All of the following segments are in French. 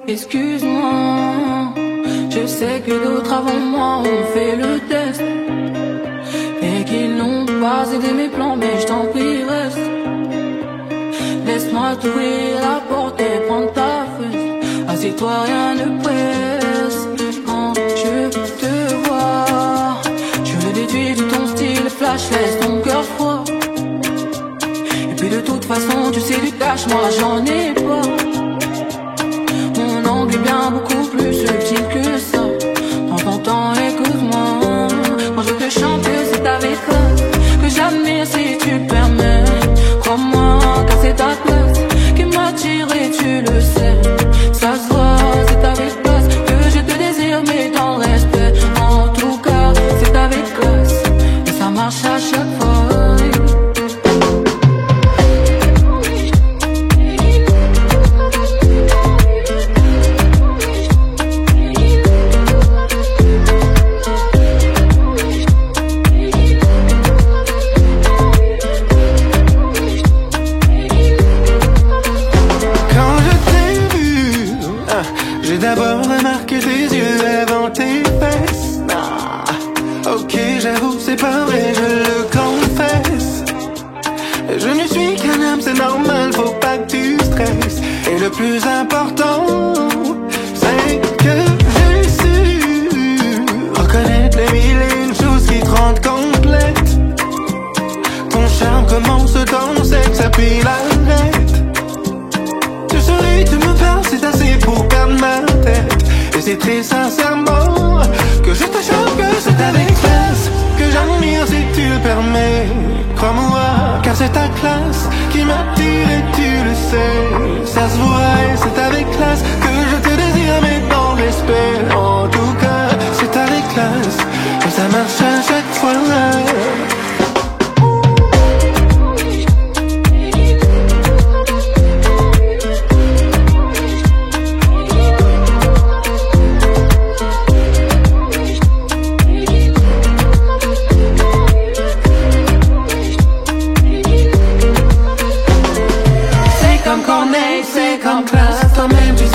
Excuse-moi, je sais que d'autres avant moi ont fait le test et qu'ils n'ont pas aidé mes plans, mais je t'en prie reste. Laisse-moi t'ouvrir la porte et prendre ta fesse. Assieds-toi, rien ne presse. Quand je te vois, je le déduis de ton style flash, laisse ton cœur froid. Et puis de toute façon, tu sais du cash, moi j'en ai pas. Mon angle est bien beaucoup plus subtil que ça. Prends ton temps, écoute-moi. Quand je te chante, c'est avec classe que j'admire si tu le permets. Crois-moi, car c'est ta classe qui m'attire et tu le sais. Ça se voit, c'est avec classe que je te désire, mais dans le respect. En tout cas, c'est avec classe et ça marche à chaque fois. J'ai d'abord remarqué tes yeux avant tes fesses. Ok, j'avoue, c'est pas vrai, je le confesse. Je ne suis qu'un homme, c'est normal, faut pas que tu stresses. Et le plus important, c'est que j'ai su reconnaître les mille et une choses qui te rendent complète. Ton charme commence dans sexe, puis l'arrête. Tu souris, tu me parles, c'est assez pour perdre ma tête. Et c'est très sincèrement que je te choque, que c'est avec classe que j'admire si tu le permets. Crois-moi, car c'est ta classe qui m'attire et tu le sais. Ça se voit et c'est avec classe que je te désire, mais dans le respect. En tout cas, c'est avec classe que ça marche à chaque fois. C'est comme classe, toi-même tu sais.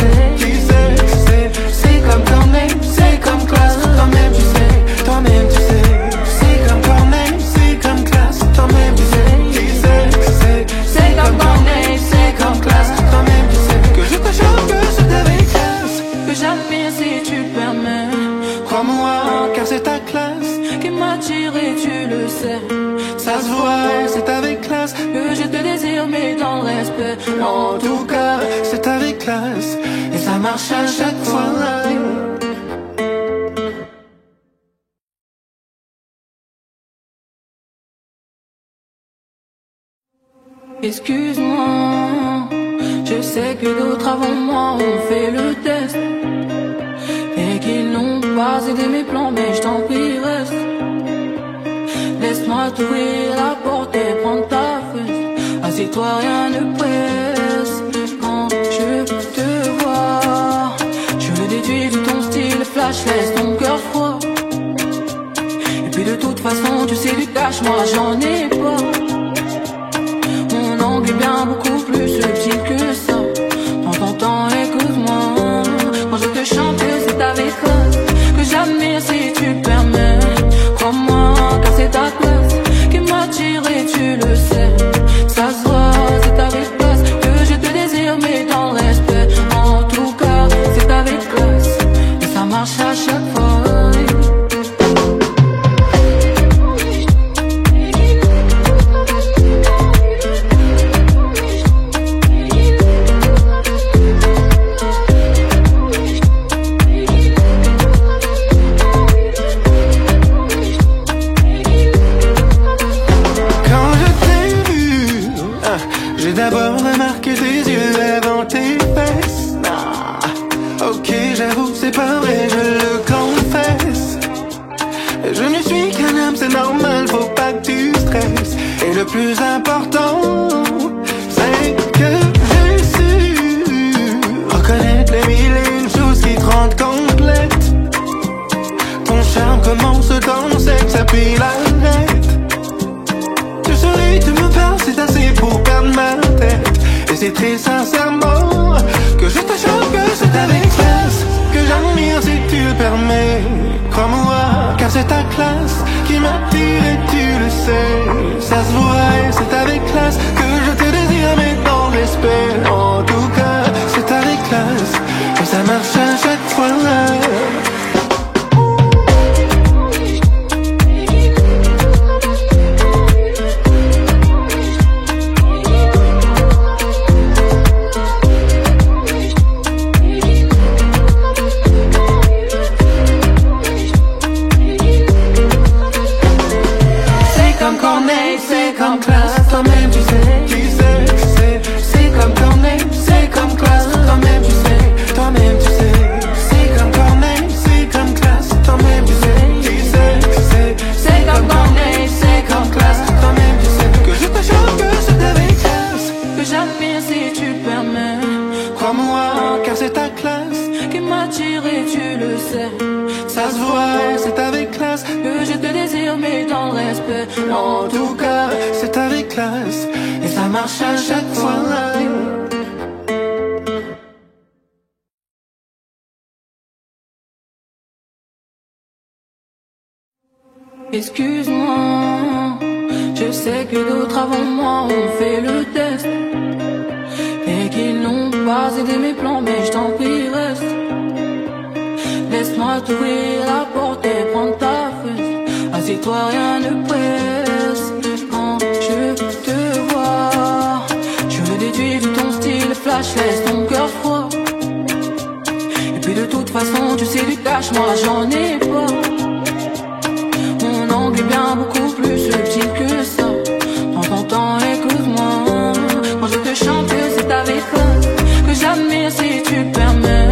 C'est comme Corneille, c'est comme classe, toi-même tu sais. Toi-même tu sais. C'est comme Corneille, c'est comme classe, toi-même tu sais. C'est comme Corneille, c'est comme classe, toi-même tu sais. Que je te choque, que c'est avec classe que j'admire si tu le permets. Crois-moi, car c'est ta classe qui m'attire et tu le sais. Ça se voit, c'est avec classe que je te désire, mais dans le respect. En tout cas, c'est avec classe et ça marche à chaque fois. Excuse-moi, je sais que d'autres avant moi ont fait le test et qu'ils n'ont pas aidé mes plans, mais je t'en prie reste. Laisse-moi t'ouvrir la porte et prendre ta fesse. Assieds-toi, rien ne presse. Quand je te vois, je le déduis de ton style flash, laisse ton cœur froid. Et puis de toute façon, tu sais du cash, moi j'en ai pas. Mon angle est bien beaucoup plus subtil que ça. Prends ton temps, écoute-moi. Quand je te chante, c'est avec classe que j'admire si tu le permets. Crois-moi, car c'est ta classe qui m'attire et tu le sais. Ça se voit, c'est avec classe que je te désire, mais dans le respect. En tout cas, c'est avec classe et ça marche à chaque fois. J'ai d'abord remarqué tes yeux avant tes fesses. Ok, j'avoue, c'est pas vrai, je le confesse. Je ne suis qu'un homme, c'est normal, faut pas que tu stresses. Et le plus important, c'est que j'ai su reconnaître les mille et une choses qui te rendent complète. Ton charme commence dans sexe, puis l'arrête. Tu souris, tu me parles, c'est assez pour perdre ma tête. Et c'est très sincèrement que je te choque, que c'est avec classe, et ça marche à chaque fois. C'est comme classe, toi-même tu sais, c'est comme Corneille, c'est comme classe, toi-même tu sais, toi-même tu sais. C'est comme Corneille, c'est comme classe, toi-même tu sais, c'est comme Corneille, c'est comme classe, toi-même tu sais. que je te chante que c'est avec classe, Que j'admire si tu permets, crois-moi car c'est ta classe qui m'attire et tu le sais. Ça se voit, c'est avec classe Que je te désire mais dans le respect. En tout cas, c'est avec classe, et ça marche à chaque fois. Excuse-moi, je sais que d'autres avant moi ont fait le test et qu'ils n'ont pas aidé mes plans, mais je t'en prie reste. Laisse-moi t'ouvrir la porte et prendre ta fesse. Assieds-toi, rien ne presse. Quand je te vois, je déduis de ton style flash, laisse ton cœur froid. Et puis de toute façon, tu sais du cash, moi j'en ai pas. Mon angle est bien beaucoup plus subtil que ça. Prends ton temps, écoute-moi. Quand je te chante, c'est avec classe que j'admire si tu permets.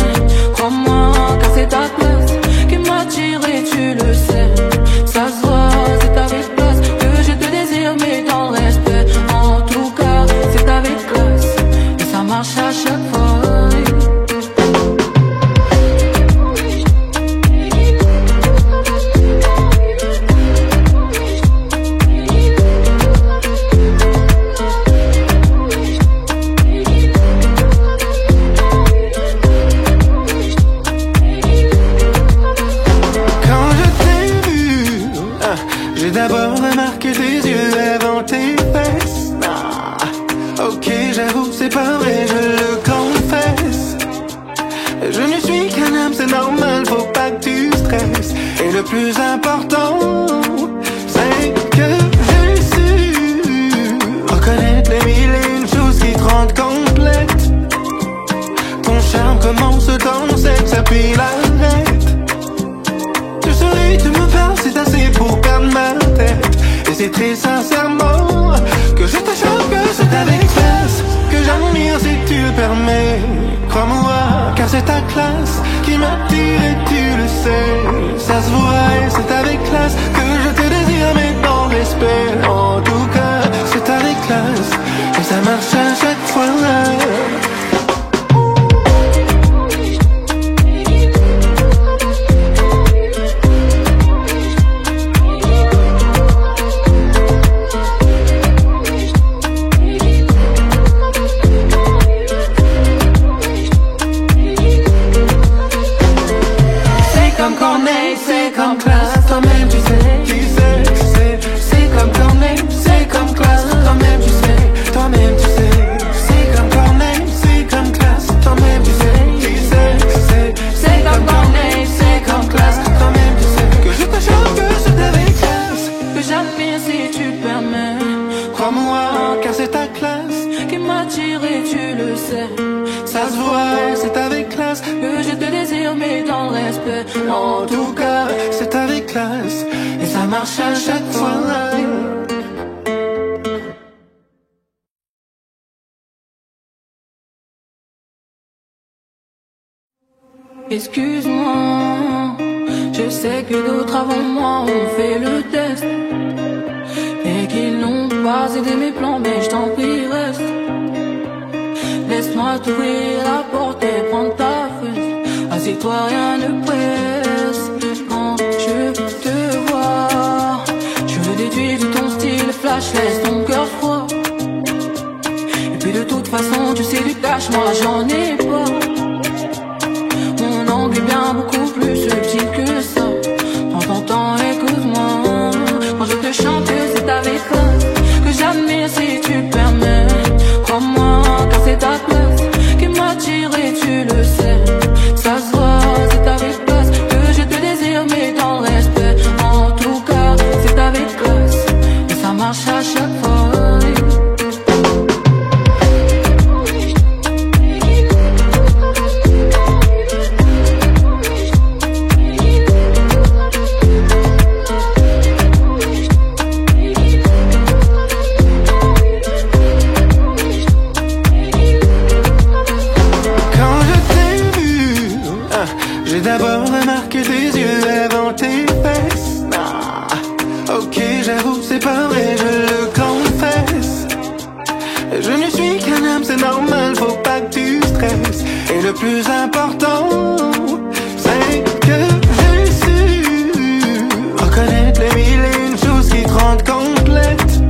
Crois-moi, car c'est ta classe qui m'attire et tu le sais. Ça se voit, c'est avec classe que je te désire mais dans le respect. En tout cas, c'est avec classe et ça marche à chaque fois. J'ai d'abord remarqué tes yeux avant tes fesses. Ah, ok, j'avoue, c'est pas vrai, je le confesse. Je ne suis qu'un homme, c'est normal, faut pas que tu stresses. Et le plus important, c'est que j'ai su reconnaître les mille et une choses qui te rendent complète. Ton charme commence dans le sexe, puis l'arrête. Tu souris, tu me parles, c'est assez pour perdre ma tête. Et c'est très sincèrement que je te chante que c'est avec classe que j'admire si tu le permets. Crois-moi, car c'est ta classe qui m'attire et tu le sais. Ça se voit et c'est avec classe que je te désire mais dans le respect. En tout cas, c'est avec classe et ça marche à chaque fois. C'est comme classe, toi-même tu sais, c'est comme Corneille, c'est comme classe, toi-même tu sais, toi-même tu sais. C'est comme Corneille, c'est comme classe, toi-même tu sais, c'est comme Corneille, c'est comme classe, toi-même tu sais, que je te chante que c'est avec classe, que j'admire si tu permets. crois-moi car c'est ta classe qui m'attire et tu le sais. Ça se voit, c'est avec classe que je te désire mais dans le respect. En tout cas, c'est avec classe et ça marche à chaque fois. Excuse-moi, je sais que d'autres avant moi ont fait le test et qu'ils n'ont pas aidé mes plans, mais je t'en prie reste. Laisse-moi t'ouvrir la porte et prendre ta fesse. Assieds-toi, rien ne presse. Quand je te vois, je déduis de ton style flash, laisse ton cœur froid. Et puis de toute façon, tu sais du cash, moi j'en ai pas. Mon angle est bien beaucoup plus subtil que ça. Prends ton temps, écoute-moi. Quand je te chante, c'est avec classe que j'admire si tu permets. Crois-moi, car c'est ta classe qui m'attire et tu le J'ai d'abord remarqué tes yeux avant tes fesses. Ah, ok, j'avoue, c'est pas vrai, je le confesse. Je ne suis qu'un homme, c'est normal, faut pas que tu stresses. Et le plus important, c'est que j'ai su reconnaître les mille et une choses qui te rendent complète.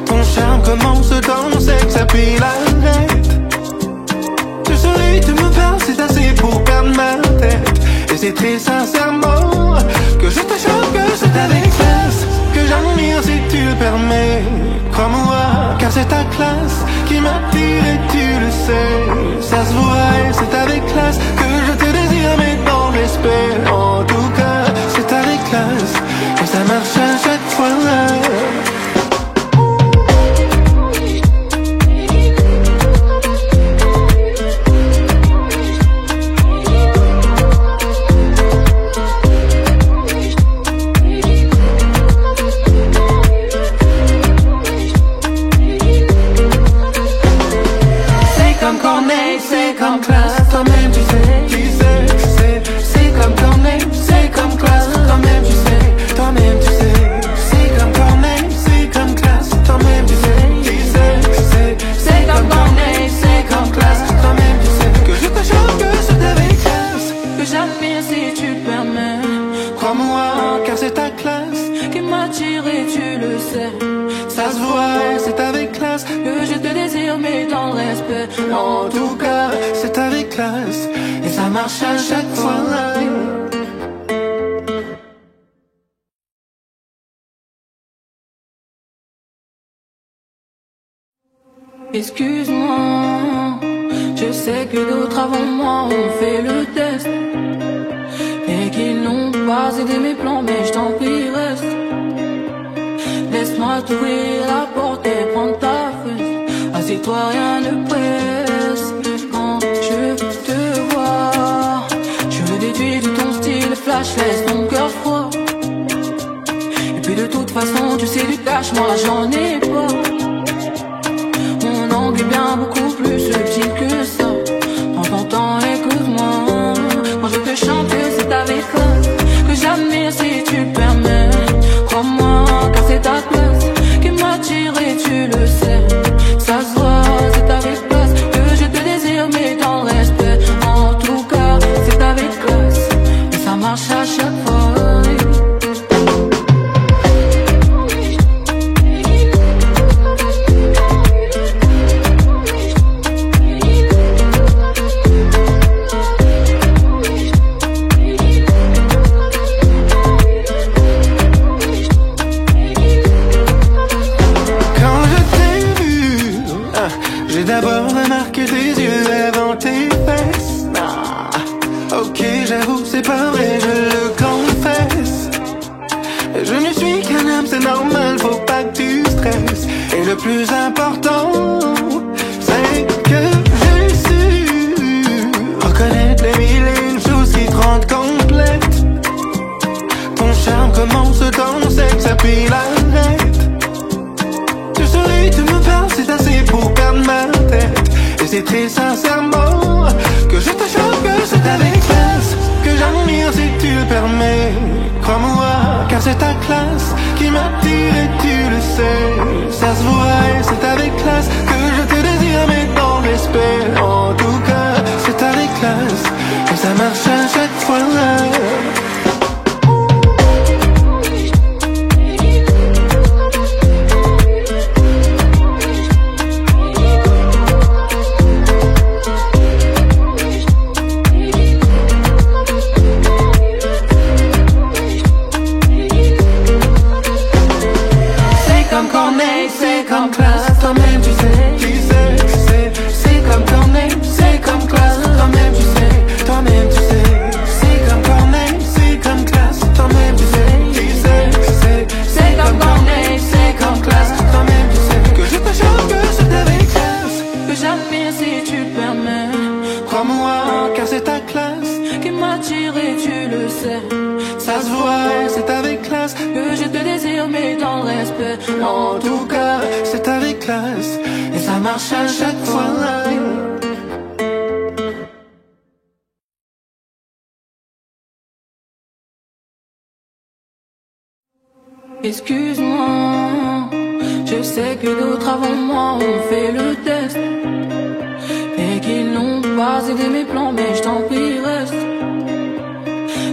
Ton charme commence dans le sexe, puis l'arrête. Tu souris, tu me parles, c'est assez pour perdre ma tête. Et c'est très sincèrement que je te choque, que c'est avec classe, que j'admire si tu le permets. Crois-moi, car c'est ta classe qui m'attire et tu le sais. Ça se voit et c'est avec classe que je te désire, mais dans le respect. En tout cas, c'est avec classe et ça marche à chaque fois. C'est comme classe, toi-même tu sais. C'est comme Corneille, c'est comme classe, toi-même tu sais. Toi-même tu sais. C'est comme Corneille, c'est comme classe, toi-même tu sais. C'est comme Corneille, c'est comme classe, toi-même tu sais. Que je te choque, que c'est avec classe, que j'admire si tu le permets. crois-moi, car c'est ta classe qui m'attire et tu le sais. ça se voit, c'est avec classe Que je te désire mais dans le respect. en tout cas, c'est avec classe et ça marche à chaque fois. Excuse-moi, je sais que d'autres avant moi ont fait le test et qu'ils n'ont pas aidé mes plans, mais je t'en prie reste. Laisse-moi t'ouvrir la porte et prendre ta fesse. Assieds-toi, rien ne presse. Quand je te vois, je déduis de ton style flash, laisse ton cœur froid. Et puis de toute façon, tu sais du cash, moi j'en ai pas. Mon angle est bien beaucoup plus subtil que ça. Prends ton temps, écoute-moi. Quand je te chante, c'est avec classe que j'admire si tu le permets. Crois-moi, car c'est ta classe qui m'attire et tu le sais. Ça se voit, c'est avec classe que je te désire, mais dans le respect. En tout cas, c'est avec classe et ça marche à chaque fois. J'ai d'abord remarqué tes yeux avant tes fesses. Ah, ok, j'avoue, c'est pas vrai, je le confesse. Je ne suis qu'un homme, c'est normal, faut pas que tu stresses. Et le plus important, c'est que j'ai su reconnaître les mille et une choses qui te rendent complète. Ton charme commence dans le sexe, puis l'arrête. Tu souris, tu me parles, c'est assez pour perdre ma tête. Et c'est très sincèrement que je te choque, que c'est avec classe que j'admire si tu le permets. Crois-moi, car c'est ta classe qui m'attire et tu le sais. Ça se voit et c'est avec classe que je te désire, mais dans le respect. En tout cas, c'est avec classe et ça marche à chaque fois. C'est comme classe, toi-même tu sais. C'est comme Corneille, c'est comme classe, toi-même tu sais. Toi-même tu sais. C'est comme Corneille, c'est comme classe, toi-même tu sais. C'est comme Corneille, c'est comme classe, toi-même tu sais. Que je te choque, que c'est avec classe que j'admire si tu le permets. Crois-moi, car c'est ta classe qui m'attire et tu le sais. ça se voit, c'est avec classe que je te désire, mais dans le respect. en tout cas, c'est avec classe et ça marche à chaque fois. Excuse-moi, je sais que d'autres avant moi ont fait le test et qu'ils n'ont pas aidé mes plans, mais je t'en prie reste.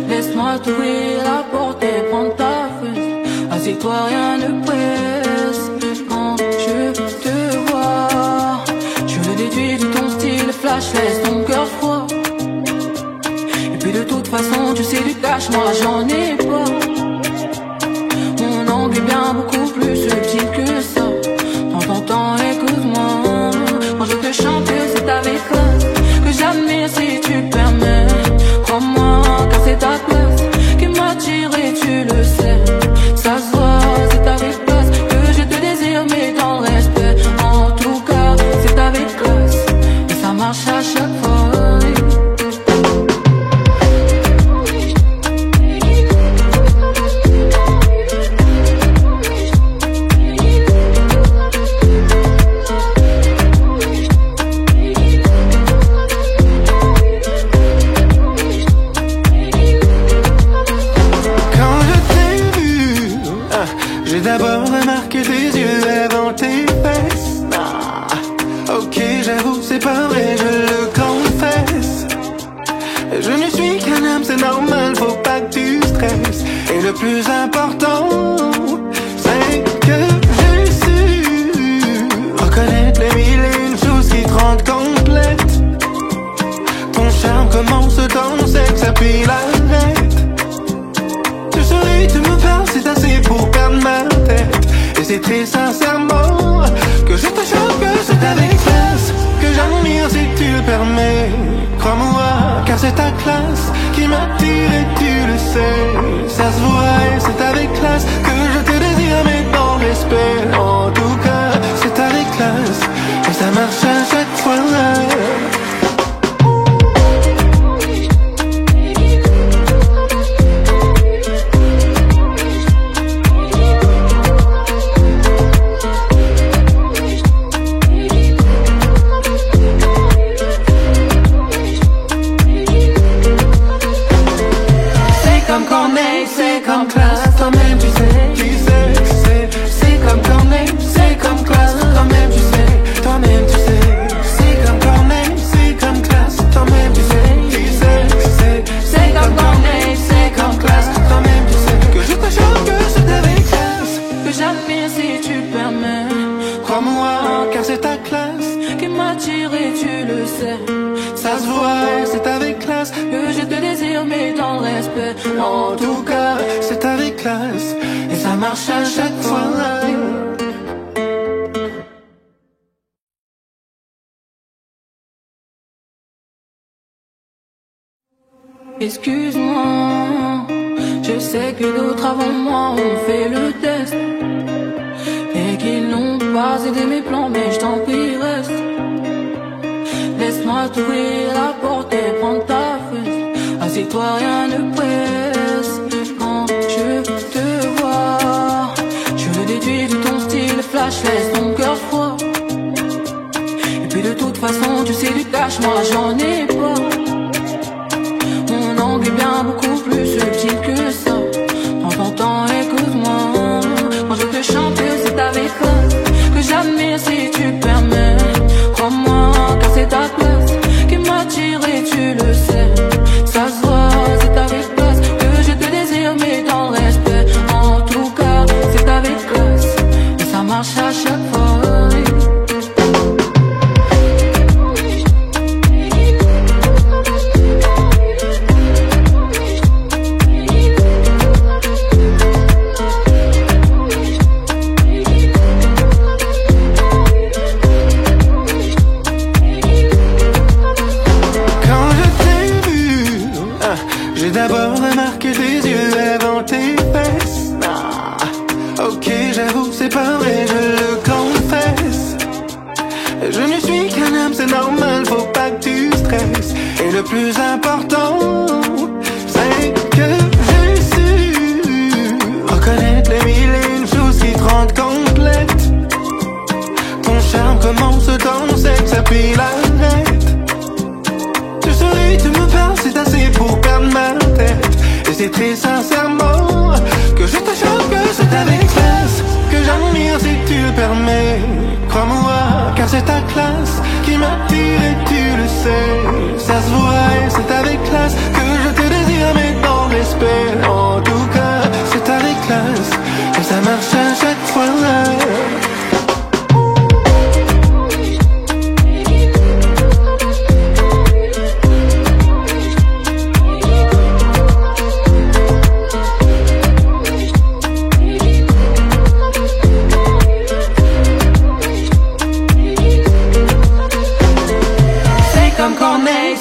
Laisse-moi t'ouvrir la porte et prendre ta fesse. Assieds-toi, rien ne presse. Quand je te vois, je le déduis de ton style flash, laisse ton cœur froid. Et puis de toute façon, tu sais du cash, moi j'en ai pas. Mon angle est bien beaucoup plus subtil que ça. Dans ton temps, écoute-moi. Quand je te chante, c'est avec classe que j'admire si tu permets. Crois-moi, car c'est ta classe qui m'attire et tu le sais. Ça se voit, c'est avec classe que je te désire, mais dans le respect. En tout cas, c'est avec classe et ça marche à chaque fois. J'ai d'abord remarqué tes yeux avant tes fesses. Ah, ok, j'avoue, c'est pas vrai, je le confesse. Je ne suis qu'un homme, c'est normal, faut pas que tu stresses. Et le plus important, c'est que j'ai su reconnaître les mille et une choses qui te rendent complète. Ton charme commence dans le sexe, puis l'arrête. Tu souris, tu me parles, c'est assez pour perdre ma tête. Et c'est très sincèrement que je te choque, que c'est avec classe que j'admire si tu le permets. Crois-moi, car c'est ta classe qui m'attire et tu le sais. Ça se voit et c'est avec classe que je te désire, mais dans respect. En tout cas, c'est avec classe et ça marche à chaque fois. C'est comme classe, toi-même tu sais. C'est comme Corneille, c'est comme classe, toi-même tu sais. Toi-même tu sais. C'est comme Corneille, c'est comme classe, toi-même tu sais. C'est comme Corneille, c'est comme classe, toi-même tu sais. Que je te choque, que c'est avec classe que j'admire si tu permets. Crois-moi, car c'est ta classe qui m'attire et tu le sais. Ça se voit, c'est avec classe que je te désire, mais dans le respect. En tout cas, c'est avec classe et ça marche à chaque fois. Excuse-moi, je sais que d'autres avant moi ont fait le test et qu'ils n'ont pas aidé mes plans, mais je t'en prie reste. Laisse-moi t'ouvrir la porte et prendre ta fesse. Assieds-toi, rien ne presse. Quand je te vois, je le déduis de ton style flash, laisse ton cœur froid. Et puis de toute façon, tu sais du cash, moi j'en ai pas. Mon angle est bien beaucoup plus subtil que ça. Dans ton temps, écoute-moi. Quand je te chante, c'est avec classe que j'admire si tu permets. Crois-moi, car c'est ta classe qui m'attire et tu le sais. Ça se voit, c'est avec classe que je te désire, mais dans le respect. En tout cas, c'est avec classe et ça marche à chaque fois. J'ai d'abord remarqué tes yeux avant tes fesses. Ah, ok, j'avoue, c'est pas vrai, je le confesse. Je ne suis qu'un homme, c'est normal, faut pas que tu stresses. Et le plus important, c'est que j'ai su reconnaître les mille et une choses qui te rendent complète. Ton charme commence dans le sexe, puis l'arrête. Tu souris, tu me parles, c'est assez pour perdre ma tête. Et c'est très sincèrement que je te choque, que c'est avec classe, que j'admire si tu le permets. Crois-moi, car c'est ta classe qui m'attire et tu le sais. Ça se voit et c'est avec classe que je te désire, mais dans le respect. En tout cas, c'est avec classe que ça marche à chaque fois.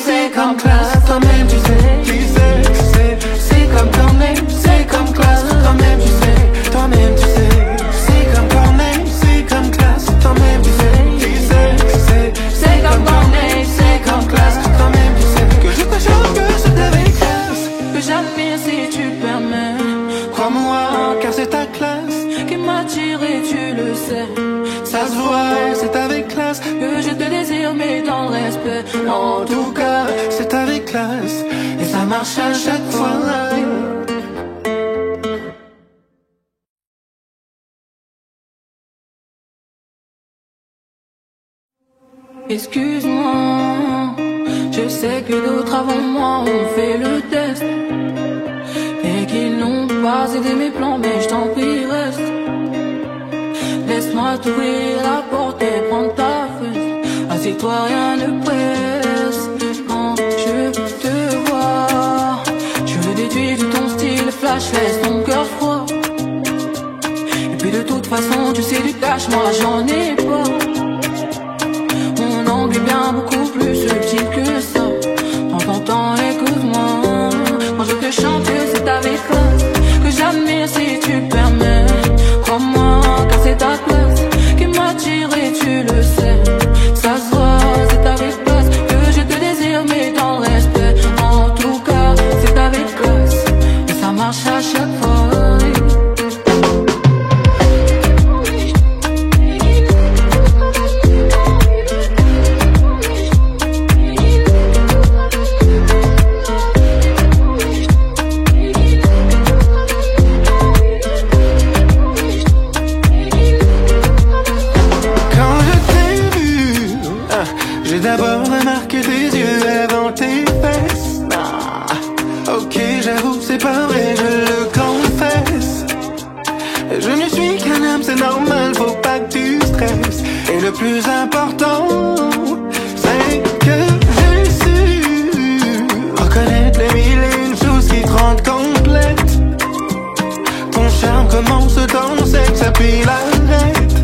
C'est comme classe, toi-même tu sais. C'est comme Corneille, c'est comme classe, toi-même tu sais. Toi-même tu sais. C'est comme Corneille, c'est comme classe, toi-même tu sais. C'est comme Corneille, c'est comme classe, toi-même tu sais. Que je te choque, que c'est avec classe, que j'admire si tu le permets. Crois-moi, car c'est ta classe qui m'attire et tu le sais. Ça se voit, c'est avec classe que je te désire, mais dans le respect. En tout cas, c'est avec classe et ça marche à chaque fois. Excuse-moi, je sais que d'autres avant moi ont fait le test et qu'ils n'ont pas aidé mes plans, mais je t'en prie reste. Laisse-moi t'ouvrir la porte et prendre ta fesse. Assieds-toi, rien ne presse. Quand je te vois, je le déduis de ton style flash, laisse ton cœur froid. Et puis de toute façon, tu sais du cash, moi j'en ai pas. Mon angle est bien beaucoup plus subtil que ça. Prends ton temps, écoute-moi. Quand je te chante, c'est avec classe que j'admire si tu permets. Crois-moi, car c'est ta classe qui m'attire et tu le sais. Ça se voit, c'est avec classe que je te désire, mais dans le respect. En tout cas, c'est avec classe et ça marche à chaque fois. J'ai d'abord remarqué tes yeux avant tes fesses. Ah, ok, j'avoue, c'est pas vrai, je le confesse. Je ne suis qu'un homme, c'est normal, faut pas que tu stresses. Et le plus important, c'est que j'ai su reconnaître les mille et une choses qui te rendent complète. Ton charme commence dans le sexe, puis l'arrête.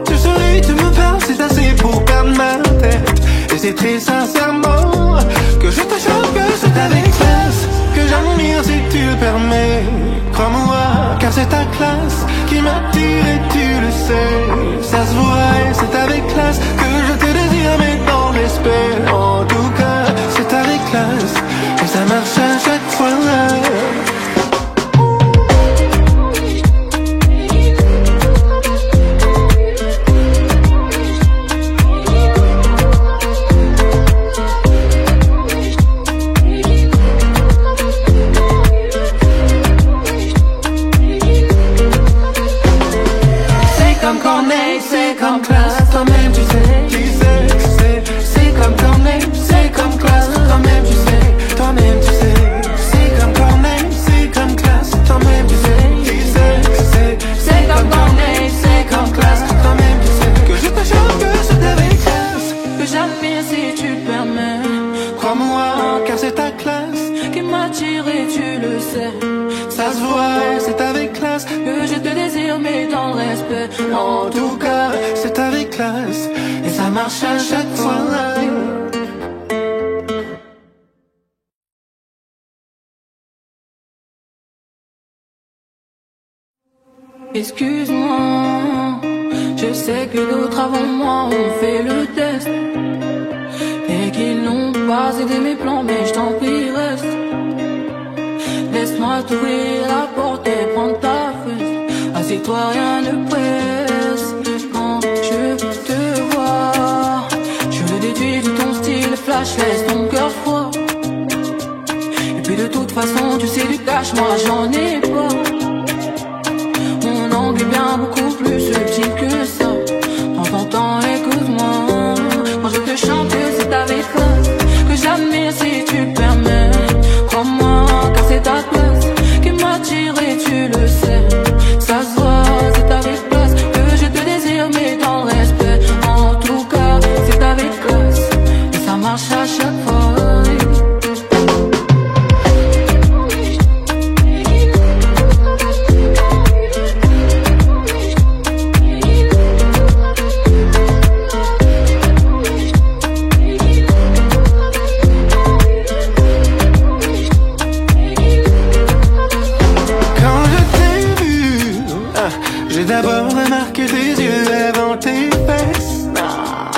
Tu souris, tu me parles, c'est assez pour perdre ma tête. Et c'est très sincèrement que je te choque, que c'est avec classe que j'admire si tu le permets. Crois-moi, car c'est ta classe qui m'attire et tu le sais. Ça se voit et c'est avec classe que je te désire, mais dans le respect. En tout cas, c'est avec classe et ça marche à chaque fois. C'est comme classe, toi-même tu sais. C'est comme Corneille, c'est comme classe, toi-même tu sais. Toi-même tu sais. C'est comme Corneille, c'est comme classe, toi-même tu sais. C'est comme Corneille, c'est comme classe, toi-même tu sais. Que je te choque, que c'est avec classe que j'admire si tu le permets. Crois-moi, car c'est ta classe qui m'attire et tu le sais. Ça se voit, c'est avec classe que je te désire, mais dans le respect. En tout cas, c'est avec classe et ça marche à chaque fois. Excuse-moi, je sais que d'autres avant moi ont fait le test et qu'ils n'ont pas aidé mes plans, mais je t'en prie reste. Laisse-moi t'ouvrir la porte et prendre ta fesse. Assieds-toi, rien ne presse. Quand je te vois, je le déduis de ton style flash, laisse ton cœur froid. Et puis de toute façon, tu sais du cash, moi j'en ai pas. chaque fois. J'ai d'abord remarqué tes yeux avant tes fesses. Ah,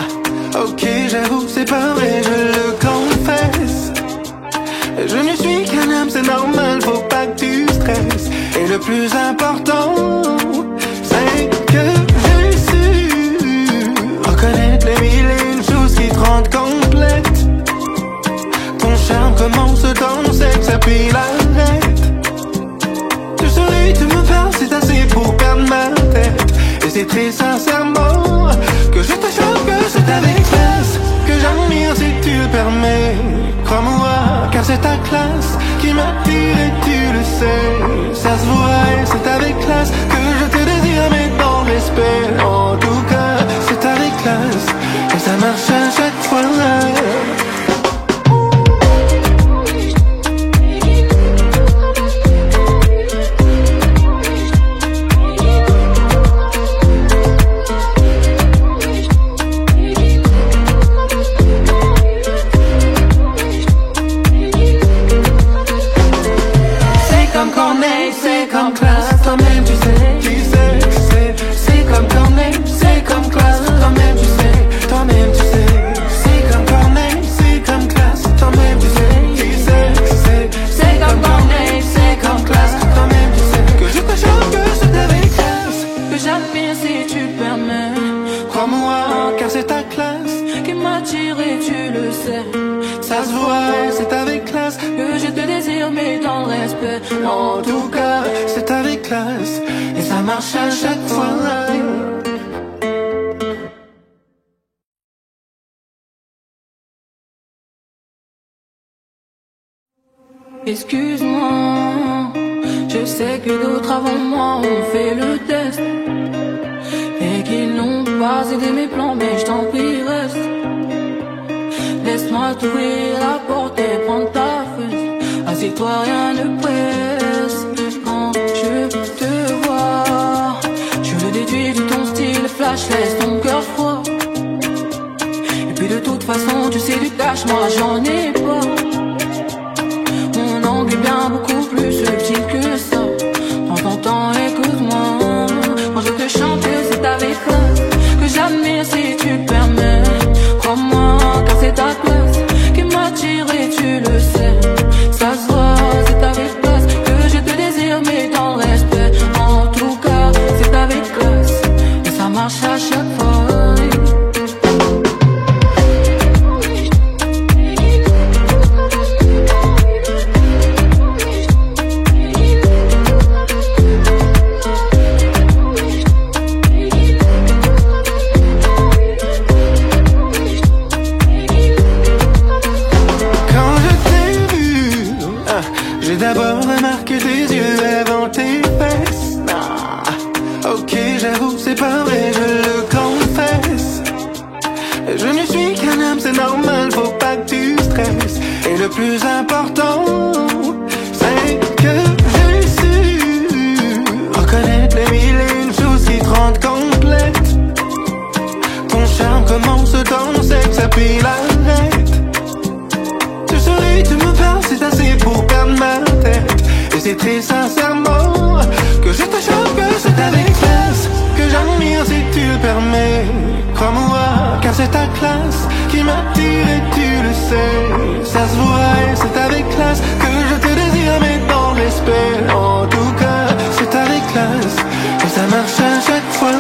ok, j'avoue, c'est pas vrai, je le confesse. Je ne suis qu'un homme, c'est normal, faut pas que tu stresses. Et le plus important, c'est que j'ai su reconnaître les mille et une choses qui te rendent complète. Ton charme commence dans le sexe, puis l'arrête. Tu souris, tu me parles, c'est assez pour perdre ma tête. Et c'est très sincèrement que je te choque, que c'est avec classe que j'admire si tu le permets. Crois-moi, car c'est ta classe qui m'attire et tu le sais. Ça se voit et c'est avec classe que je te désire, mais dans le respect. En tout cas, c'est avec classe et ça marche à chaque fois. C'est comme classe, toi-même tu sais. C'est comme Corneille, c'est comme classe, toi-même tu sais. Toi-même tu sais. C'est comme Corneille, c'est comme classe, toi-même tu sais. C'est comme Corneille, c'est comme classe, toi-même tu sais. Que je te choque, que c'est avec classe Que j'admire si tu le permets. Crois-moi, car c'est ta classe qui m'attire et tu le sais. Ça se voit, c'est avec classe que je te désire, mais dans le respect. En tout cas, c'est avec classe et ça marche à chaque fois. Excuse-moi, je sais que d'autres avant moi ont fait le test et qu'ils n'ont pas aidé mes plans, mais je t'en prie reste. Laisse-moi t'ouvrir la porte et prendre ta fesse. Assieds-toi, rien ne presse. Quand je te vois, je le déduis de ton style flash, laisse ton cœur froid. Et puis de toute façon, tu sais du cash, moi j'en ai pas. Mon angle est bien beaucoup plus subtil que ça. Prends ton temps, écoute-moi. Quand je te chante, c'est avec classe que j'admire si tu le permets. Crois-moi, car c'est ta classe qui m'attire et tu le sais. Ça se voit, c'est avec classe que je te désire, mais dans le respect. En tout cas, c'est avec classe et ça marche à chaque fois. J'ai d'abord remarqué tes yeux avant tes fesses. Ah, ok, j'avoue, c'est pas vrai, je le confesse. Je ne suis qu'un homme, c'est normal, faut pas que tu stresses. Et le plus important, c'est que j'ai su reconnaître les mille et une choses qui te rendent complète. Ton charme commence dans le sexe, puis l'arrête. Tu souris, tu me parles, c'est assez pour perdre ma tête. Et c'est très sincèrement que je te choque, que c'est avec classe que j'admire si tu le permets. Crois-moi, car c'est ta classe qui m'attire et tu le sais. Ça se voit et c'est avec classe que je te désire, mais dans le respect. En tout cas, c'est avec classe et ça marche à chaque fois.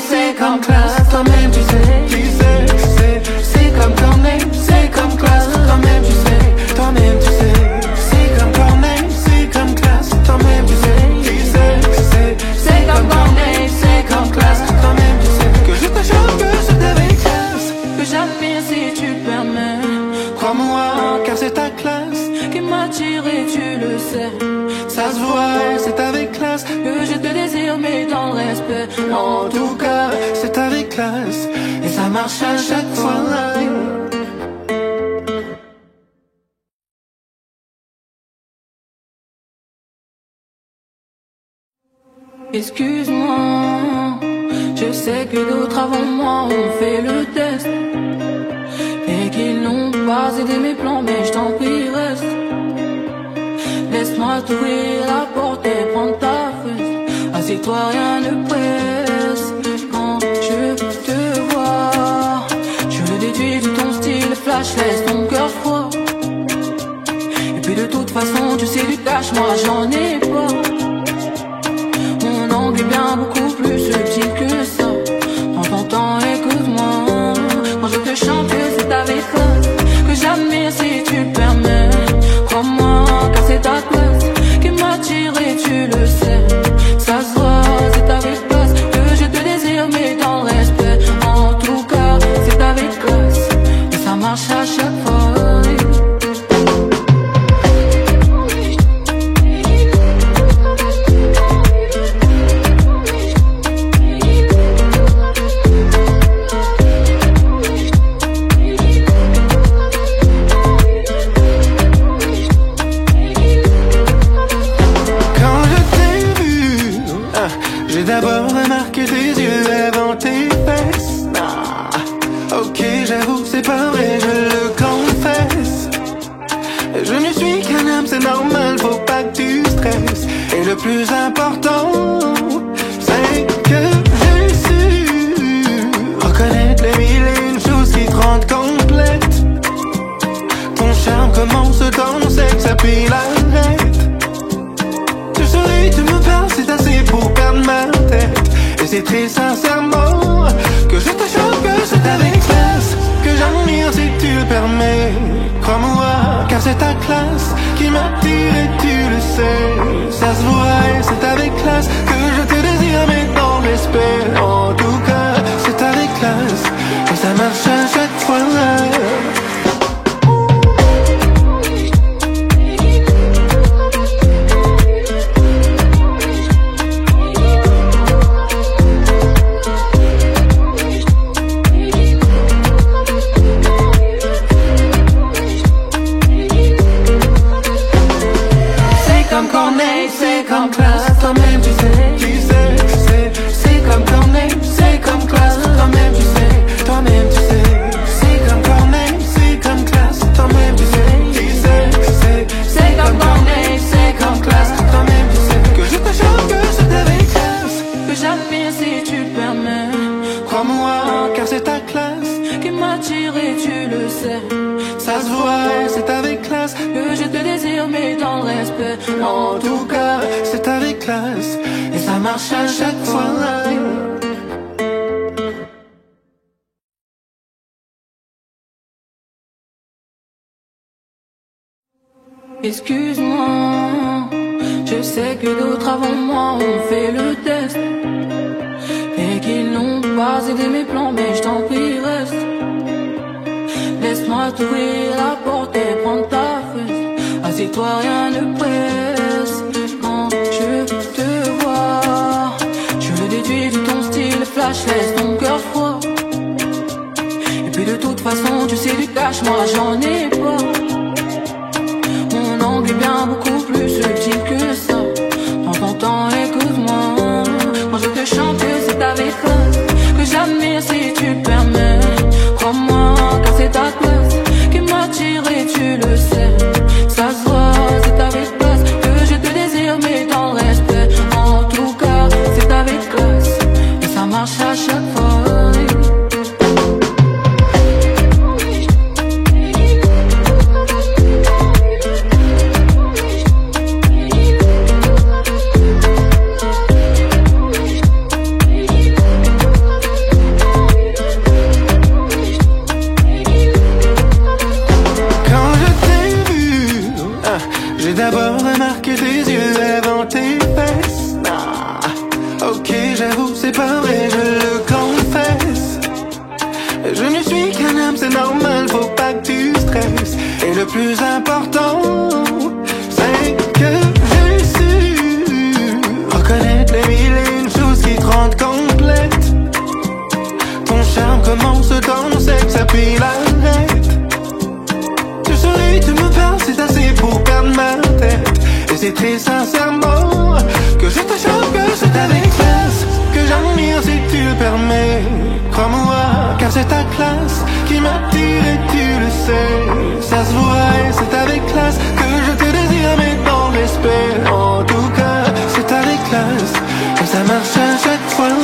C'est comme classe, toi-même tu sais. C'est comme Corneille, c'est comme classe, toi-même tu sais. Toi-même tu sais. C'est comme Corneille, c'est comme classe, toi-même tu sais. C'est comme Corneille, c'est comme classe. classe. Et ça marche à chaque fois. Excuse-moi, je sais que d'autres avant moi ont fait le test et qu'ils n'ont pas aidé mes plans, mais je t'en prie reste. Laisse-moi t'ouvrir la porte et prendre ta fesse. Assieds-toi, rien ne presse. Quand je te vois, je le déduis de ton style flash, laisse ton cœur froid. Et puis de toute façon tu sais du cash, moi j'en ai pas. Mon angle est bien beaucoup plus subtil que ça. Prends ton temps, écoute-moi. Quand je te chante que c'est avec classe, que j'admire si tu permets. Crois-moi car c'est ta classe qui m'attire et tu le sais. Ça se voit, c'est avec classe que je te désire mais dans le respect. En tout cas, c'est avec classe et ça marche à chaque fois. D'abord remarqué tes yeux avant tes fesses. Ok, j'avoue, c'est pas vrai, je le confesse. Je ne suis qu'un homme, c'est normal, faut pas que tu stresses. Et le plus important, c'est que j'ai su reconnaître les mille et une choses qui te rendent complète. Ton charme commence dans le sexe, puis l'arrête. Tu souris, tu me parles, c'est assez pour perdre ma tête. Et c'est très sincèrement que je te choque, que c'est avec classe que j'admire si tu le permets. Crois-moi, car c'est ta classe qui m'attire et tu le sais. Ça se voit et c'est avec classe que je te désire mais dans le respect. En tout cas, c'est avec classe et ça marche à chaque fois. C'est comme classe, toi-même tu sais. C'est comme Corneille, c'est comme classe, toi-même tu sais. Toi-même tu sais. C'est comme Corneille, c'est comme classe, toi-même tu sais. C'est comme Corneille, c'est comme classe, toi-même tu sais. Que je te choque, que c'est avec classe, que j'admire si tu permets. Crois-moi, car c'est ta classe qui m'attire et tu le sais. Ça se voit, c'est avec classe que je te désire mais dans le respect. En tout cas, c'est avec classe et ça marche à chaque fois. Excuse-moi, je sais que d'autres avant moi ont fait le test et qu'ils n'ont pas aidé mes plans, mais je t'en prie reste. Laisse-moi t'ouvrir la porte et prendre ta fesse. Assieds-toi, rien ne presse. Quand je te vois, je le déduis de ton style flash, laisse ton cœur froid. Et puis de toute façon tu sais du cash, moi j'en ai pas. Mon angle est bien beaucoup plus subtil que ça. Prends ton temps, écoute-moi. Quand je te chante que c'est avec classe que j'admire si tu permets. Crois-moi car c'est ta classe qui m'attire et tu le sais. Ça se voit, c'est avec classe que je te désire mais dans le respect. En tout cas, c'est avec classe et ça marche à chaque fois. J'ai d'abord remarqué tes yeux avant tes fesses. Ok, j'avoue, c'est pas vrai, je le confesse. Je ne suis qu'un homme, c'est normal, faut pas que tu stresses. Et le plus important, c'est que j'ai su reconnaître les mille et une choses qui te rendent complète. Ton sincèrement que je te choque, que c'est avec classe, que j'admire si tu le permets. Crois-moi, car c'est ta classe qui m'attire et tu le sais. Ça se voit et c'est avec classe que je te désire, mais dans le respect. En tout cas, c'est avec classe que ça marche à chaque fois.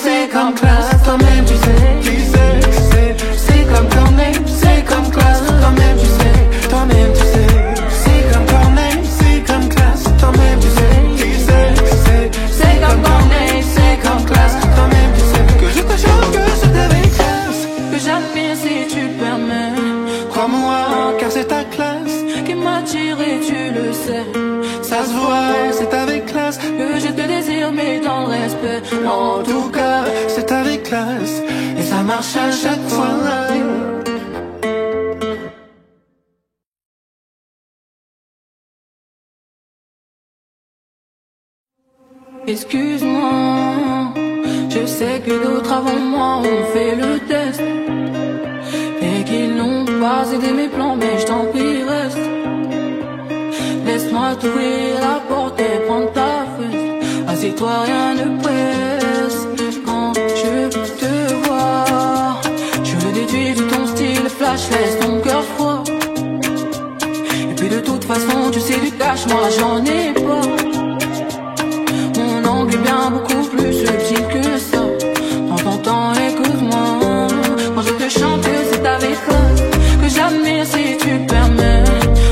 C'est comme classe, toi-même tu sais. C'est comme Corneille, c'est comme classe, toi-même tu sais. Toi-même tu sais. C'est comme Corneille, c'est comme classe, toi-même tu sais. C'est comme Corneille, c'est comme classe, toi-même tu sais. Que je te choque, que c'est avec classe, que j'admire si tu le permets. Crois-moi, car c'est ta classe qui m'attire et tu le sais. Ça se voit, c'est avec classe que je te désire, mais dans le respect. En tout cas, c'est avec classe et ça marche à chaque fois. Excuse-moi, je sais que d'autres avant moi ont fait le test et qu'ils n'ont pas aidé mes plans, mais je t'en prie reste. Laisse-moi t'ouvrir la porte et prendre ta fesse. Assieds-toi, rien ne presse. Quand je te vois, je le déduis de ton style flash, laisse ton cœur froid. Et puis de toute façon, tu sais du cash, moi j'en ai pas. Mon angle est bien beaucoup plus subtil que ça. Prends ton temps, écoute-moi. Quand je te chante, c'est avec classe que j'admire si tu permets.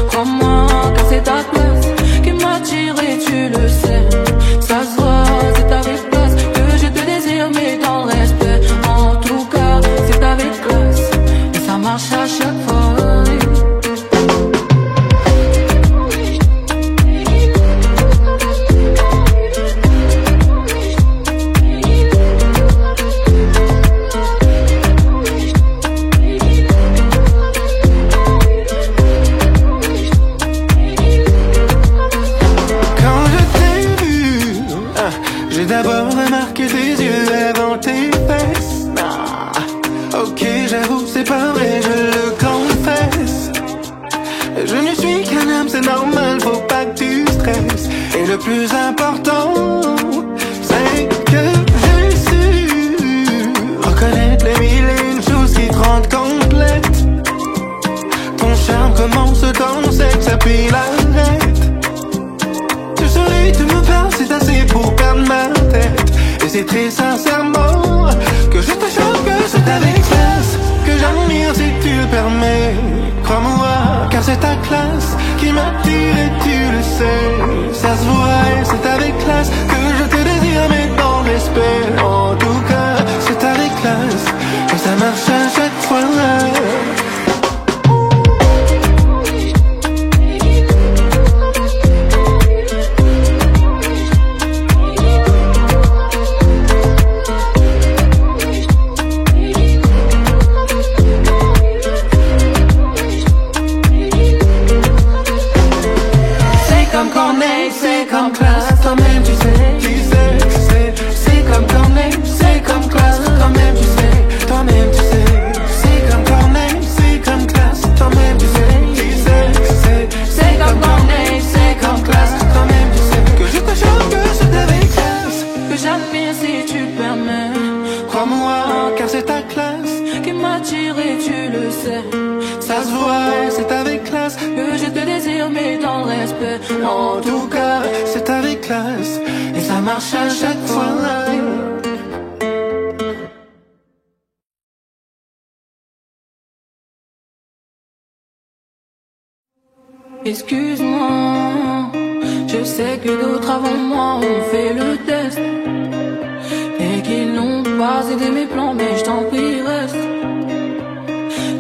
Crois-moi, car c'est ta place qui m'attire et tu le sais. Ça se voit, c'est avec classe que je te désire, mais dans le respect. En tout cas, c'est avec classe et ça marche à chaque fois. J'ai d'abord remarqué tes yeux avant tes fesses. Ah, ok, j'avoue, c'est pas vrai, je le confesse. Je ne suis qu'un homme, c'est normal, faut pas que tu stresses. Et le plus important, c'est que j'ai su reconnaître les mille et une choses qui te rendent complète. Ton charme commence dans le sexe, puis l'arrête. Tu souris, tu me parles, c'est assez pour perdre ma tête. Et c'est très sincèrement que je te choque, que c'est avec classe que j'admire si tu le permets. Crois-moi, car c'est ta classe qui m'attire et tu le sais. Ça se voit et c'est avec classe que je te désire, mais dans le respect. En tout cas, c'est avec classe que ça marche à chaque fois. C'est comme classe, toi-même tu sais. C'est comme Corneille, c'est comme classe, toi-même tu sais. Toi-même tu sais. C'est comme Corneille, c'est comme classe, toi-même tu sais. C'est comme Corneille, c'est comme classe, toi-même tu sais. Que je te choque, que c'est avec classe que j'admire si tu le permets. Crois-moi, car c'est ta classe qui m'attire et tu le sais. Ça se voit, c'est avec classe que je te désire, mais dans le respect. En tout cas, c'est avec classe et ça marche à chaque fois. Excuse-moi, je sais que d'autres avant moi ont fait le test et qu'ils n'ont pas aidé mes plans, mais je t'en prie reste.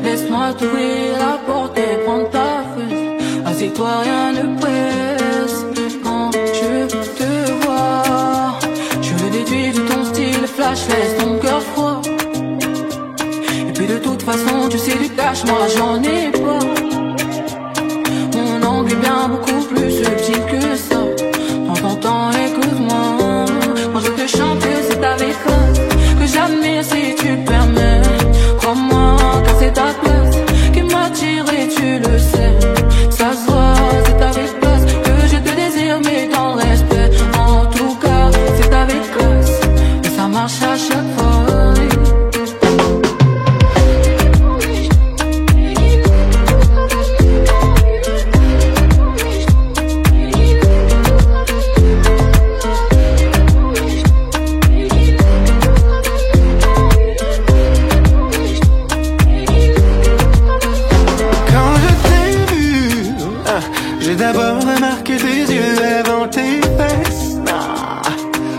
Laisse-moi t'ouvrir la porte et prendre ta fesse. Assieds-toi, rien ne presse. Quand je te vois, je le déduis de ton style flash, laisse ton cœur froid. Et puis de toute façon, tu sais du cash, moi j'en ai pas. Mon angle est bien beaucoup plus subtil que ça. Prends ton temps, écoute-moi. Quand je te chante, c'est avec classe que j'admire si tu permets. Crois-moi, car c'est ta place qui m'attire et tu le sais. Ça se voit, c'est avec classe que je te désire, mais dans le respect. En tout cas, c'est avec classe et ça marche à chaque fois. J'ai d'abord remarqué tes yeux avant tes fesses. Ah,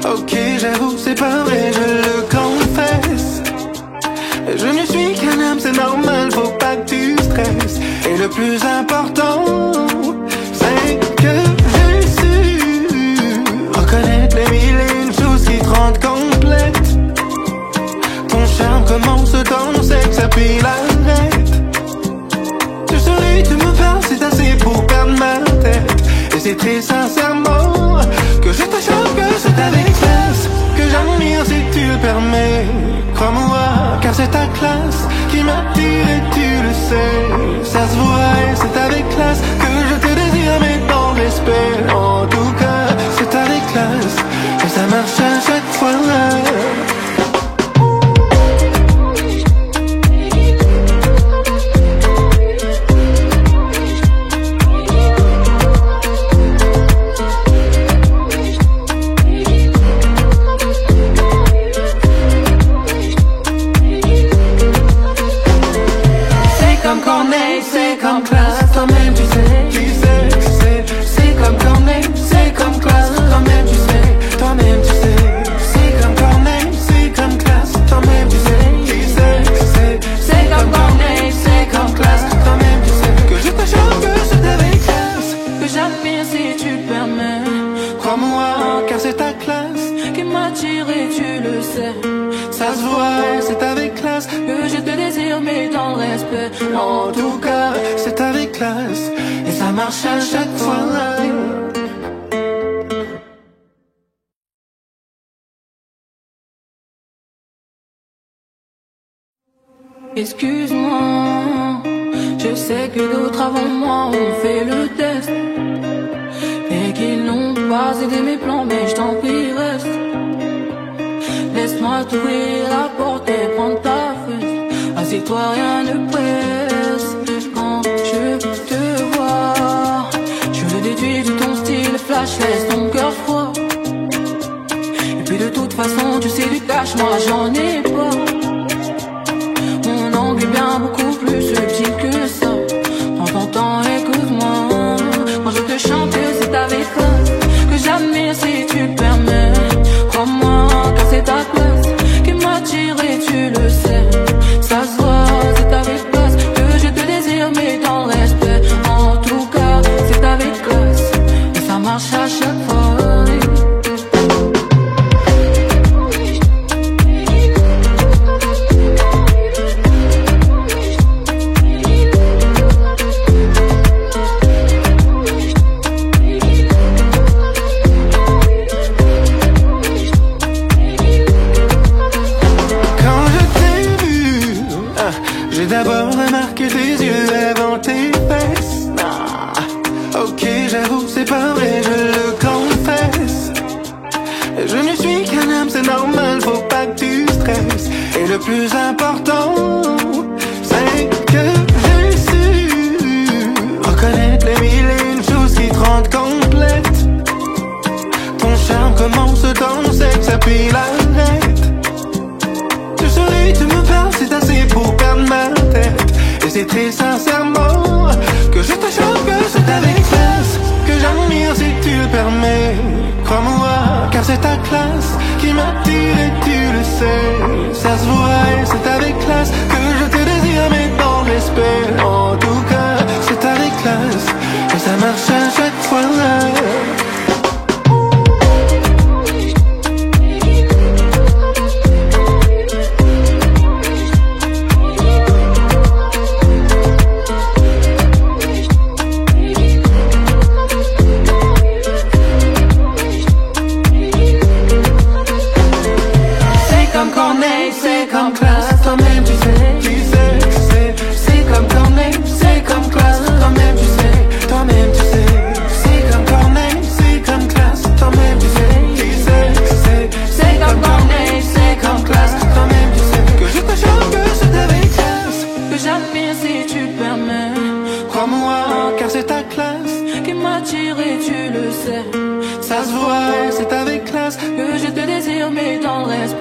ok, j'avoue, c'est pas vrai, je le confesse. Je ne suis qu'un homme, c'est normal, faut pas que tu stresses. Et le plus important, c'est que j'ai su reconnaître les mille et une choses qui te rendent complète. Ton charme commence ton sexe, puis l'arrête. Tu souris, tu me parles, c'est assez pour perdre ma tête. Et c'est très sincèrement que je te choque, que c'est avec classe que j'admire si tu le permets. Crois-moi, car c'est ta classe qui m'attire et tu le sais. Ça se voit et c'est avec classe que je te désire, mais dans le respect. En tout cas, c'est avec classe que ça marche à chaque fois. C'est comme classe, toi-même tu sais. C'est comme Corneille, c'est comme classe, toi-même tu sais. Toi-même tu sais. C'est comme Corneille, c'est comme classe, toi-même tu sais. C'est comme Corneille, c'est comme classe, toi-même tu sais. Que je te chante, que c'est avec classe que j'admire si tu le permets. Crois-moi, car c'est ta classe qui m'attire et tu le sais. Ça se voit, c'est avec classe que je te désire, mais dans le respect. En tout cas, c'est avec classe et ça marche à chaque fois. Excuse-moi, je sais que d'autres avant moi ont fait le test et qu'ils n'ont pas aidé mes plans, mais je t'en prie reste. Laisse-moi t'ouvrir la porte et prendre ta fesse. Assieds-toi, rien ne presse. Quand je te vois, je le déduis de ton style flash, laisse ton cœur froid. Et puis de toute façon, tu sais du cash, moi j'en ai pas. Mon angle est bien beaucoup plus subtil que ça. Prends ton temps, écoute-moi. Quand je te chante, c'est avec classe que j'admire si tu le permets. Crois-moi, car c'est ta place qui m'attire et tu le sais. Ça se voit, c'est avec classe que je te désire, mais dans le respect. En tout cas, c'est avec classe et ça marche à chaque fois. J'ai d'abord remarqué tes yeux avant tes fesses. Ah, ok, j'avoue, c'est pas vrai, je le confesse. Je ne suis qu'un homme, c'est normal, faut pas que tu stresses. Et le plus important, c'est que j'ai su reconnaître les mille et une choses qui te rendent complète. Ton charme commence ton sexe, puis l'arrête. Tu souris, tu me parles, c'est assez pour perdre ma tête. Et c'est très sincèrement que je te choque, que c'est avec classe que j'admire si tu le permets. Crois-moi, car c'est ta classe qui m'attire et tu le sais. Ça se voit et c'est avec classe que je te désire, mais dans le respect. En tout cas, c'est avec classe que ça marche à chaque fois.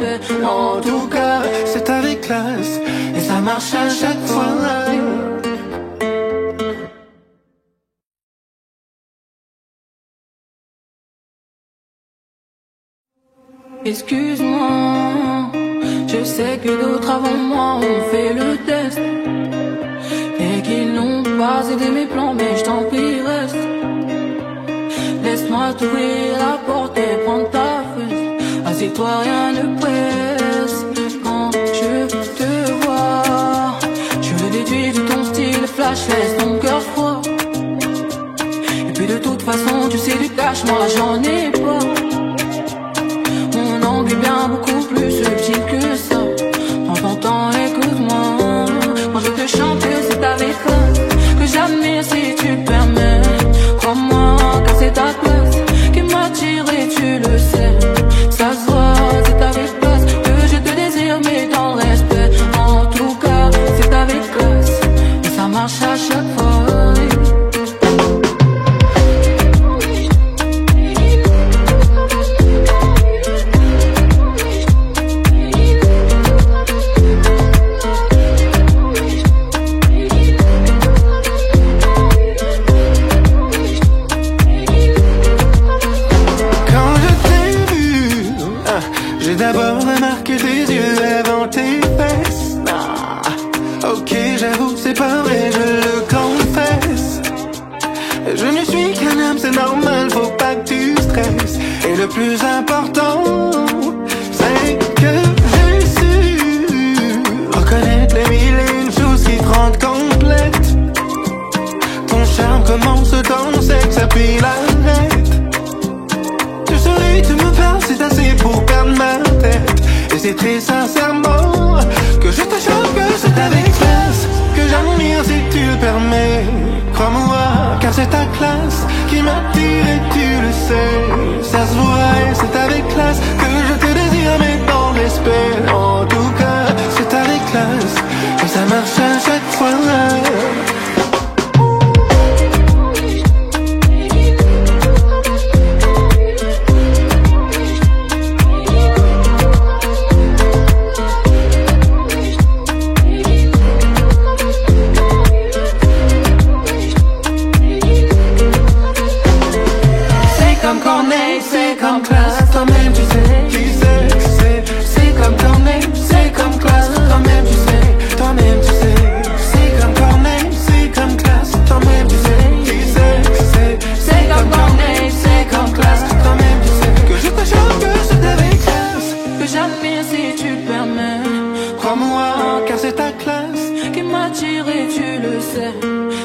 respect. En tout cas, c'est avec classe et ça marche à chaque fois. Excuse-moi, je sais que d'autres avant moi ont fait le test et qu'ils n'ont pas aidé mes plans, mais je t'en prie reste. Laisse-moi t'ouvrir la porte et prendre ta fesse. Assieds-toi, rien ne presse. Quand je te vois, je le déduis de ton style flash, laisse ton cœur froid. Et puis de toute façon, tu sais du cash, moi j'en ai pas. Mon angle est bien beaucoup plus subtil que ça. Prends ton temps, écoute-moi. Quand je te chante, c'est avec classe que j'admire si tu le permets. Crois-moi, car c'est ta place qui m'attire et tu le sais. Ça se voit, c'est avec classe que je te désire, mais dans le respect. En tout cas, c'est avec classe et ça marche à chaque fois. J'ai d'abord remarqué tes yeux avant tes fesses. Ok, j'avoue, c'est pas vrai, je le confesse. Je ne suis qu'un homme, c'est normal, faut pas que tu stresses. Et le plus important, c'est que j'ai su reconnaître les mille et une choses qui te rendent complète. Ton charme commence dans le sexe, puis l'arrête. Tu souris, tu me parles, c'est assez pour perdre ma tête. Et c'est très sincèrement que je te choque, que c'est avec classe que j'admire si tu le permets. Crois-moi, car c'est ta classe qui m'attire et tu le sais. Ça se voit et c'est avec classe que je te désire, mais dans le respect. En tout cas, c'est avec classe et ça marche à chaque fois. C'est comme classe, toi-même tu sais Qui c'est, c'est comme Corneille, c'est comme classe, toi-même tu sais, toi-même tu sais. c'est comme Corneille, c'est comme classe, toi-même tu sais. Qui C'est comme Corneille, c'est comme classe, toi-même tu sais. Que je te choque, que c'est avec classe que j'admire si tu le permets. Crois-moi, car c'est ta classe Qui m'attire et tu le sais.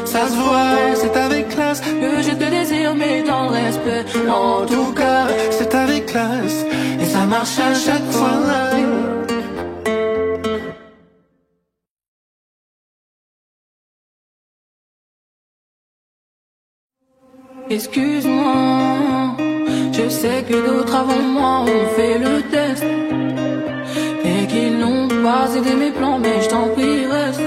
Ça se voit, c'est avec classe Que je te désire, mais dans le respect. En tout cas, c'est avec classe et ça marche à chaque fois. Excuse-moi, je sais que d'autres avant moi ont fait le test et qu'ils n'ont pas aidé mes plans, mais je t'en prie reste.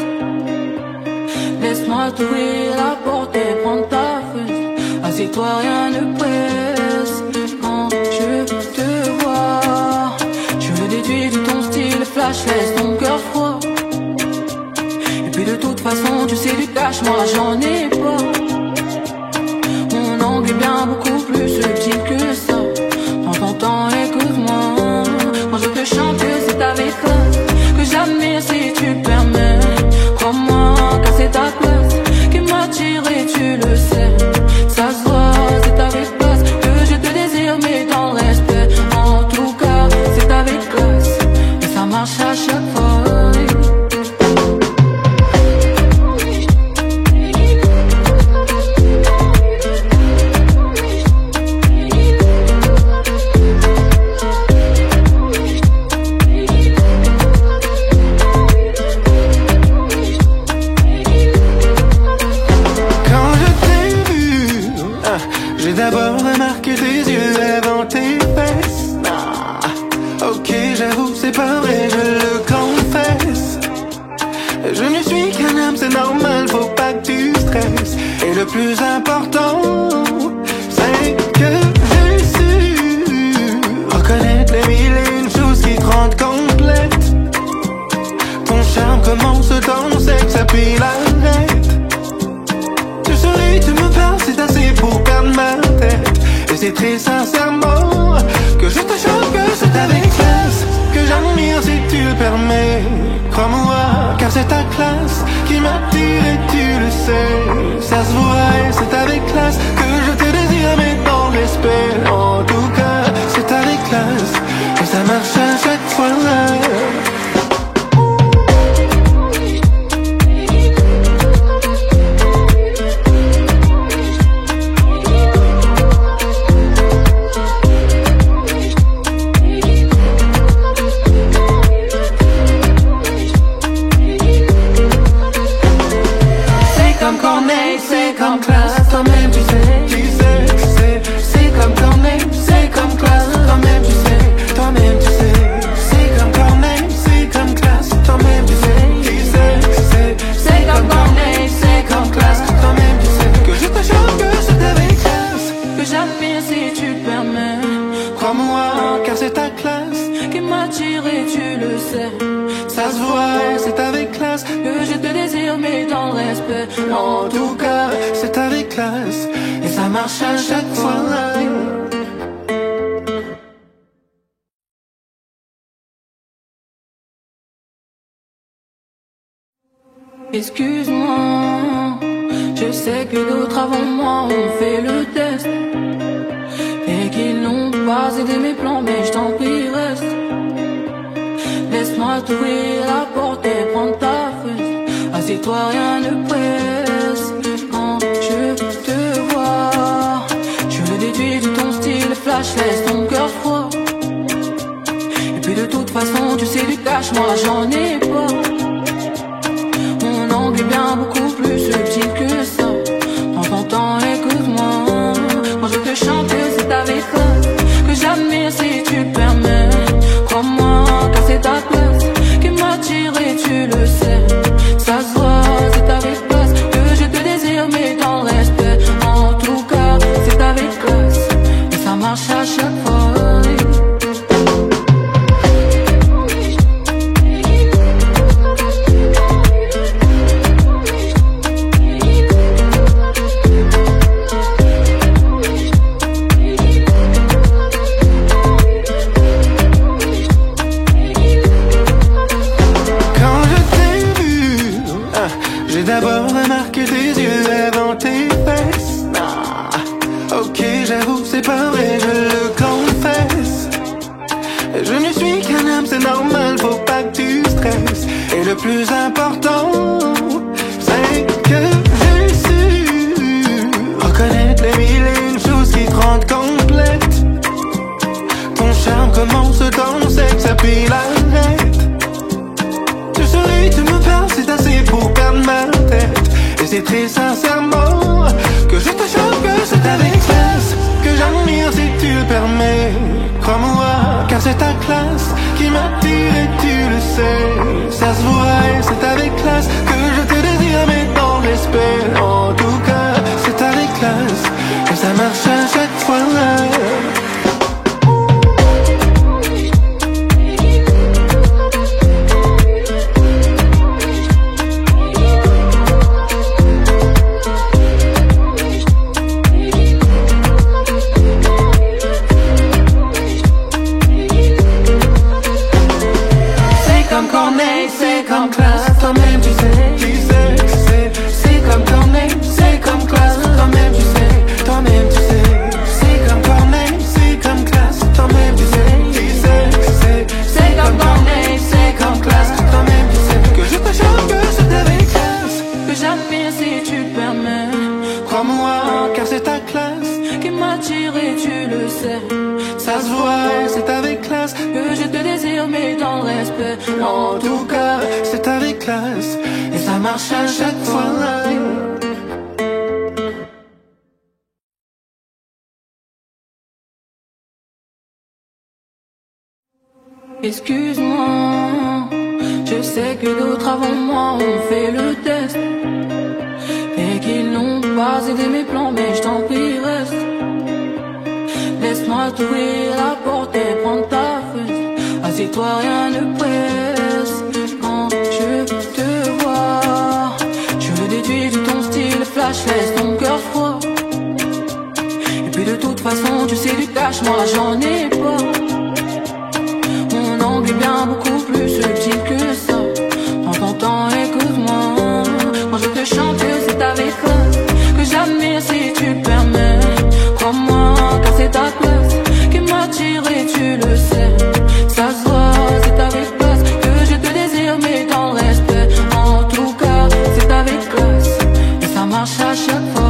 Laisse-moi t'ouvrir la porte et prendre ta fesse. Assieds-toi, rien ne presse. Quand je te vois, je le déduis de ton style flash, laisse ton cœur froid. Et puis de toute façon, tu sais du cash, moi j'en ai pas. Mon angle est bien beaucoup plus subtil que ça. Prends ton temps, écoute-moi. Quand je te chante, c'est avec classe que j'admire si tu le permets. Crois-moi, car c'est ta place qui m'attire et tu le sais. Ça se voit, c'est avec classe que je te désire, mais dans le respect. En tout cas, c'est avec classe et ça marche à chaque fois. J'ai d'abord remarqué tes yeux avant tes fesses. Ok, j'avoue, c'est pas vrai, je le confesse. Je ne suis qu'un homme, c'est normal, faut pas que tu stresses. Et le plus important, c'est que j'ai su reconnaître les mille et une choses qui te rendent compte. sincèrement que je te chante, que c'est avec classe que j'admire si tu le permets. Crois-moi, car c'est ta classe qui m'attire et tu le sais. Ça se voit et c'est avec classe que je te désire, mais dans le respect. En tout cas, c'est avec classe que ça marche à chaque fois. C'est comme classe, toi-même tu sais. C'est comme Corneille, c'est comme classe, toi-même tu sais. Toi-même tu sais. C'est comme Corneille, c'est comme classe, toi-même tu sais. C'est comme Corneille, c'est comme classe, toi-même tu sais. Que je te chante, que c'est avec classe Que j'admire si tu le permets. Crois-moi, car c'est ta classe qui m'attire et tu le sais. Ça se voit, c'est avec classe que je te désire, mais dans le respect. En tout cas, c'est avec classe et ça marche à chaque fois. Excuse-moi, je sais que d'autres avant moi ont fait le test et qu'ils n'ont pas aidé mes plans, mais je t'en prie reste. Laisse-moi t'ouvrir la porte et prendre ta fesse. Assieds-toi, rien ne presse. Quand je te vois, je le déduis de ton style flash, laisse ton cœur froid. Et puis de toute façon, tu sais du cash, moi j'en ai pas. Mon angle est bien beaucoup plus subtil que ça. Prends ton temps, écoute-moi. Quand je te chante, c'est avec toi que j'admire si tu permets. Crois-moi, car c'est ta place qui m'attire et tu le sais. Ça se voit, c'est avec classe que je te désire, mais dans le respect. En tout cas, c'est avec classe et ça marche à chaque fois. J'ai d'abord remarqué tes yeux avant tes fesses. Ok, j'avoue, c'est pas vrai, je le confesse. Je ne suis qu'un homme, c'est normal, faut pas que tu stresses. Et le plus important, c'est que j'ai su reconnaître les mille et une choses qui te rendent complète. Ton charme commence dans le sexe, puis l'arrête. Tu souris, tu me parles, c'est assez pour perdre ma tête. Et c'est très sincèrement que je te chante, que c'est avec classe que j'admire si tu le permets. Crois-moi, car c'est ta classe qui m'attire et tu le sais. Ça se voit et c'est avec classe que je te désire, mais dans le respect. En tout cas, c'est avec classe que ça marche à chaque fois. C'est comme classe, toi-même tu sais. C'est comme Corneille, c'est comme classe, toi-même tu sais. Toi-même tu sais. C'est comme Corneille, c'est comme classe, toi-même tu sais. C'est comme Corneille, c'est comme classe, toi-même tu sais. Que je te chante, que c'est avec classe que j'admire si tu le permets. Crois-moi, car c'est ta classe qui m'attire et tu le sais. Ça se voit, c'est avec classe que je te désire, mais dans le respect. En tout cas, c'est avec classe et ça marche à chaque fois. Excuse-moi, je sais que d'autres avant moi ont fait le test et qu'ils n'ont pas aidé mes plans, mais je t'en prie reste. Laisse-moi t'ouvrir la porte et prendre ta fesse. Assieds-toi, rien ne presse. Quand je te vois, je le déduis de ton style flash, laisse ton cœur froid. Et puis de toute façon, tu sais du tas. flash, moi j'en ai pas. Mon angle est bien beaucoup plus subtil que ça. Prends ton temps, écoute-moi. Quand je te chante, c'est avec classe que j'admire si tu le permets. Crois-moi, car c'est ta classe qui m'attire et tu le sais. Ça se voit, c'est avec classe que je te désire, mais dans le respect. En tout cas, c'est avec classe et ça marche à chaque fois.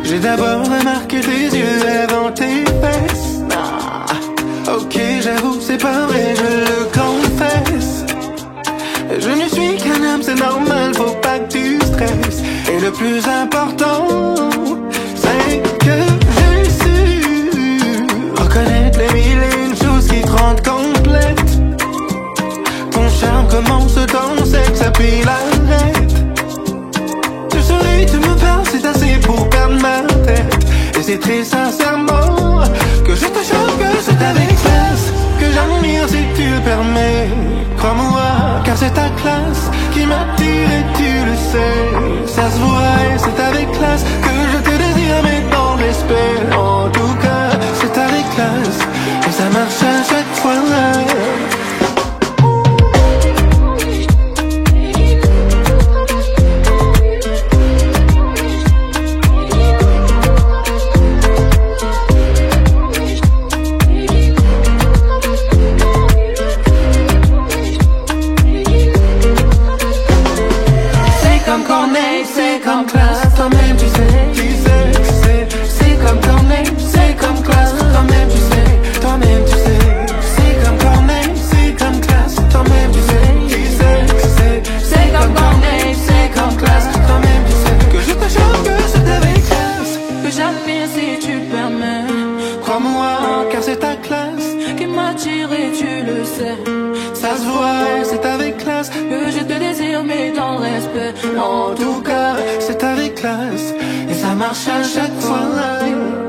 J'ai d'abord remarqué tes yeux avant tes fesses. Ah, ok, j'avoue, c'est pas vrai, je le confesse. Je ne suis qu'un homme, c'est normal, faut pas que tu stresses. Et le plus important, c'est que j'ai su reconnaître les mille et une choses qui te rendent complète. Ton charme commence dans le sexe, puis l'arrête. Tu souris, tu me parles, c'est assez pour perdre ma tête. Et c'est très sincèrement que je te choque, que c'est avec classe que j'admire si tu le permets. Crois-moi, car c'est ta classe qui m'attire et tu le sais. Ça se voit et c'est avec classe que je te désire, mais dans l'esprit. En tout cas, c'est avec classe et ça marche à chaque fois. C'est comme classe, toi-même tu sais. C'est comme Corneille, c'est comme classe, toi-même tu sais. Toi-même tu sais. C'est comme Corneille, c'est comme classe, toi-même tu sais. C'est comme Corneille, c'est comme classe, toi-même tu sais. Que je te choque, que c'est avec classe Que j'admire si tu le permets. Crois-moi, car c'est ta classe qui m'attire et tu le sais. Ça se voit, c'est avec classe que je te désire, mais dans le respect. En tout cas, c'est avec classe et ça marche à chaque fois.